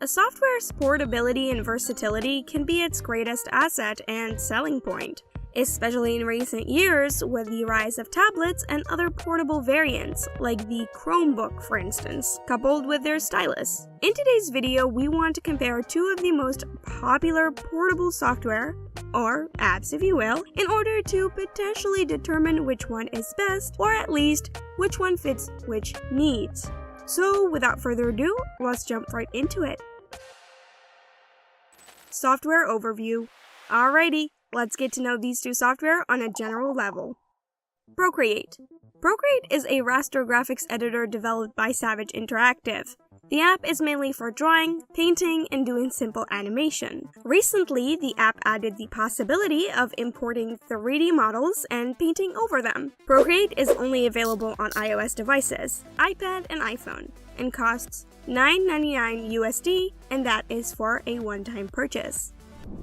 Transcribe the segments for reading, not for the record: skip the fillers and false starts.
A software's portability and versatility can be its greatest asset and selling point, especially in recent years with the rise of tablets and other portable variants, like the Chromebook for instance, coupled with their stylus. In today's video, we want to compare two of the most popular portable software, or apps if you will, in order to potentially determine which one is best, or at least which one fits which needs. So without further ado, let's jump right into it. Software overview. Alrighty, let's get to know these two software on a general level. Procreate. Procreate is a raster graphics editor developed by Savage Interactive. The app is mainly for drawing, painting, and doing simple animation. Recently, the app added the possibility of importing 3D models and painting over them. Procreate is only available on iOS devices, iPad, and iPhone, and costs $9.99 USD, and that is for a one-time purchase.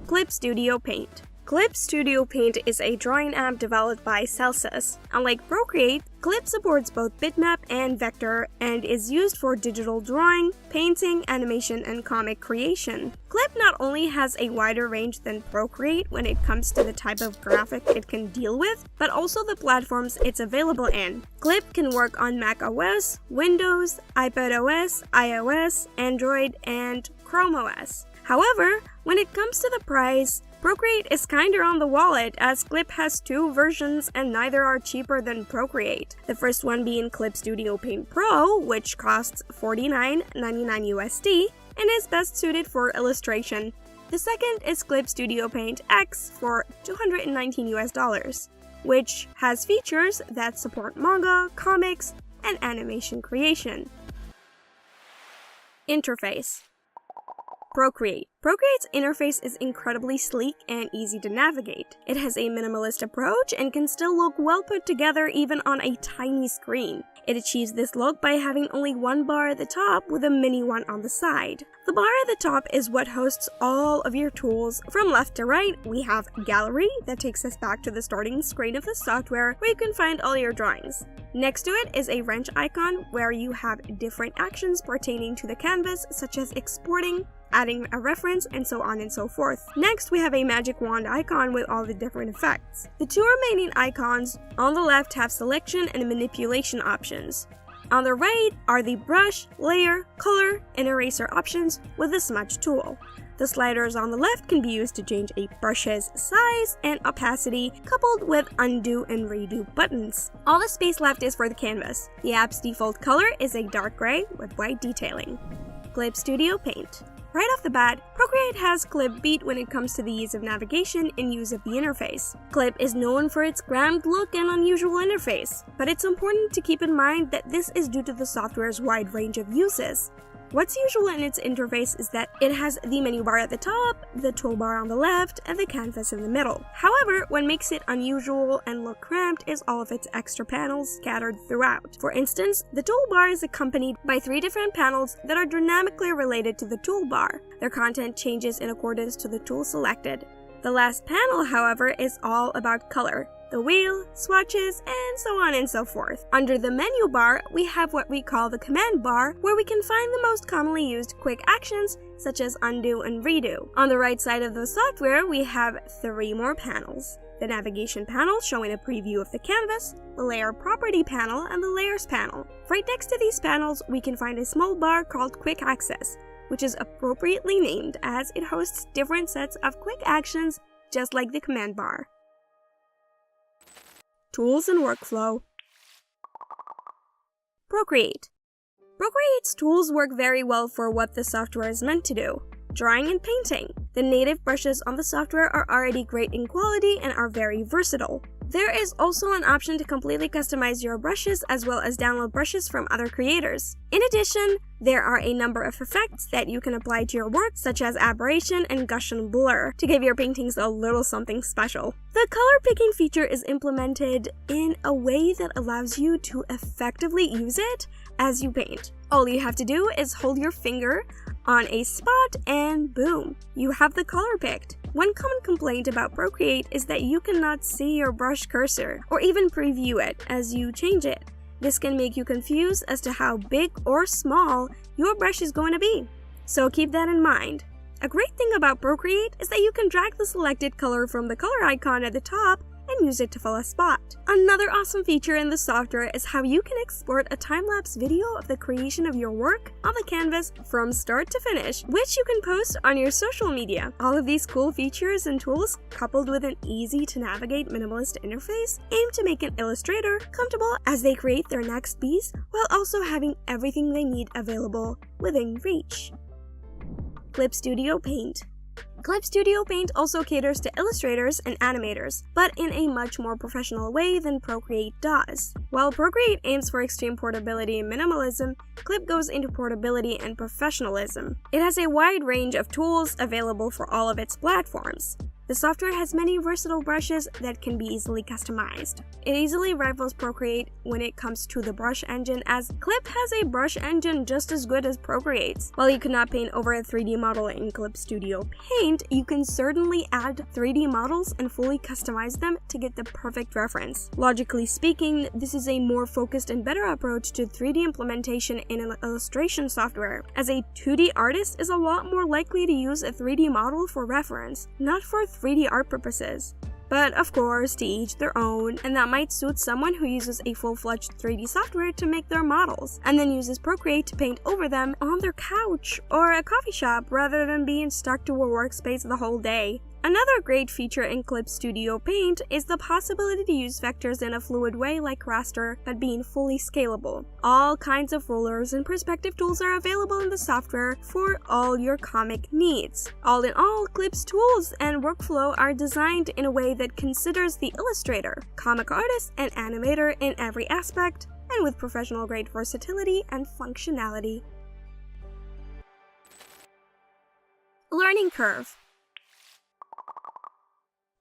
Clip Studio Paint. Clip Studio Paint is a drawing app developed by Celsius. Unlike Procreate, Clip supports both bitmap and vector and is used for digital drawing, painting, animation, and comic creation. Clip not only has a wider range than Procreate when it comes to the type of graphic it can deal with, but also the platforms it's available in. Clip can work on Mac OS, Windows, iPadOS, iOS, Android, and Chrome OS. However, when it comes to the price, Procreate is kinda on the wallet, as Clip has two versions and neither are cheaper than Procreate. The first one being Clip Studio Paint Pro, which costs $49.99 USD and is best suited for illustration. The second is Clip Studio Paint X for $219 US, which has features that support manga, comics, and animation creation. Interface. Procreate. Procreate's interface is incredibly sleek and easy to navigate. It has a minimalist approach and can still look well put together even on a tiny screen. It achieves this look by having only one bar at the top with a mini one on the side. The bar at the top is what hosts all of your tools. From left to right, we have Gallery that takes us back to the starting screen of the software where you can find all your drawings. Next to it is a wrench icon where you have different actions pertaining to the canvas, such as exporting, adding a reference, and so on and so forth. Next, we have a magic wand icon with all the different effects. The two remaining icons on the left have selection and manipulation options. On the right are the brush, layer, color, and eraser options with the smudge tool. The sliders on the left can be used to change a brush's size and opacity, coupled with undo and redo buttons. All the space left is for the canvas. The app's default color is a dark gray with white detailing. Clip Studio Paint. Right off the bat, Procreate has Clip beat when it comes to the ease of navigation and use of the interface. Clip is known for its cramped look and unusual interface, but it's important to keep in mind that this is due to the software's wide range of uses. What's usual in its interface is that it has the menu bar at the top, the toolbar on the left, and the canvas in the middle. However, what makes it unusual and look cramped is all of its extra panels scattered throughout. For instance, the toolbar is accompanied by 3 different panels that are dynamically related to the toolbar. Their content changes in accordance to the tool selected. The last panel, however, is all about color. The wheel, swatches, and so on and so forth. Under the menu bar, we have what we call the command bar, where we can find the most commonly used quick actions, such as undo and redo. On the right side of the software, we have 3 more panels. The navigation panel showing a preview of the canvas, the layer property panel, and the layers panel. Right next to these panels, we can find a small bar called Quick Access, which is appropriately named as it hosts different sets of quick actions, just like the command bar. Tools and workflow. Procreate. Procreate's tools work very well for what the software is meant to do: drawing and painting. The native brushes on the software are already great in quality and are very versatile. There is also an option to completely customize your brushes as well as download brushes from other creators. In addition, there are a number of effects that you can apply to your work, such as aberration and Gaussian blur, to give your paintings a little something special. The color picking feature is implemented in a way that allows you to effectively use it as you paint. All you have to do is hold your finger on a spot and boom, you have the color picked. One common complaint about Procreate is that you cannot see your brush cursor or even preview it as you change it. This can make you confused as to how big or small your brush is going to be. so keep that in mind. A great thing about Procreate is that you can drag the selected color from the color icon at the top and use it to fill a spot. Another awesome feature in the software is how you can export a time-lapse video of the creation of your work on the canvas from start to finish, which you can post on your social media. All of these cool features and tools, coupled with an easy-to-navigate minimalist interface, aim to make an illustrator comfortable as they create their next piece, while also having everything they need available within reach. Clip Studio Paint. Clip Studio Paint also caters to illustrators and animators, but in a much more professional way than Procreate does. While Procreate aims for extreme portability and minimalism, Clip goes into portability and professionalism. It has a wide range of tools available for all of its platforms. The software has many versatile brushes that can be easily customized. It easily rivals Procreate when it comes to the brush engine, as Clip has a brush engine just as good as Procreate's. While you cannot paint over a 3D model in Clip Studio Paint, you can certainly add 3D models and fully customize them to get the perfect reference. Logically speaking, this is a more focused and better approach to 3D implementation in an illustration software, as a 2D artist is a lot more likely to use a 3D model for reference, not for 3D art purposes. But of course, to each their own, and that might suit someone who uses a full-fledged 3D software to make their models, and then uses Procreate to paint over them on their couch or a coffee shop rather than being stuck to a workspace the whole day. Another great feature in Clip Studio Paint is the possibility to use vectors in a fluid way like raster, but being fully scalable. All kinds of rulers and perspective tools are available in the software for all your comic needs. All in all, Clip's tools and workflow are designed in a way that considers the illustrator, comic artist, and animator in every aspect, and with professional-grade versatility and functionality. Learning curve.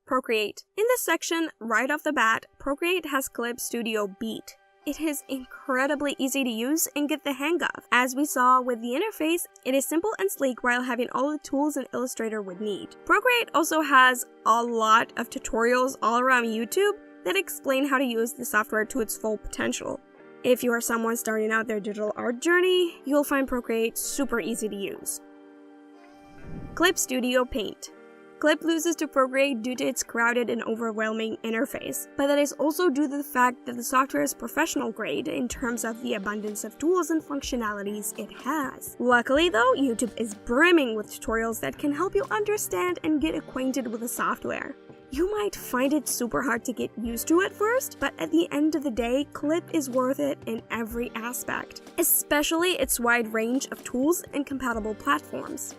Procreate. In this section, right off the bat, Procreate has Clip Studio Beat. It is incredibly easy to use and get the hang of. As we saw with the interface, it is simple and sleek while having all the tools an illustrator would need. Procreate also has a lot of tutorials all around YouTube that explain how to use the software to its full potential. If you are someone starting out their digital art journey, you'll find Procreate super easy to use. Clip Studio Paint. Clip loses to Procreate due to its crowded and overwhelming interface, but that is also due to the fact that the software is professional grade in terms of the abundance of tools and functionalities it has. Luckily though, YouTube is brimming with tutorials that can help you understand and get acquainted with the software. You might find it super hard to get used to at first, but at the end of the day, Clip is worth it in every aspect, especially its wide range of tools and compatible platforms.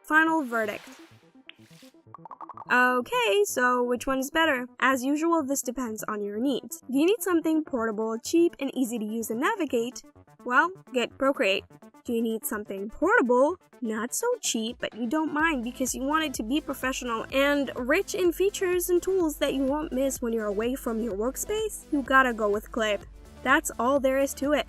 Final verdict. Okay, so which one is better? As usual, this depends on your needs. Do you need something portable, cheap, and easy to use and navigate? Well, get Procreate. Do you need something portable, not so cheap, but you don't mind because you want it to be professional and rich in features and tools that you won't miss when you're away from your workspace? You gotta go with Clip. That's all there is to it.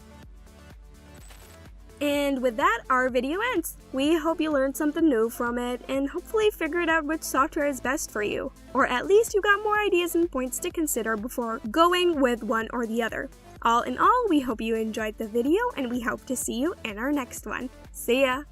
And with that, our video ends. We hope you learned something new from it and hopefully figured out which software is best for you. Or at least you got more ideas and points to consider before going with one or the other. All in all, we hope you enjoyed the video and we hope to see you in our next one. See ya!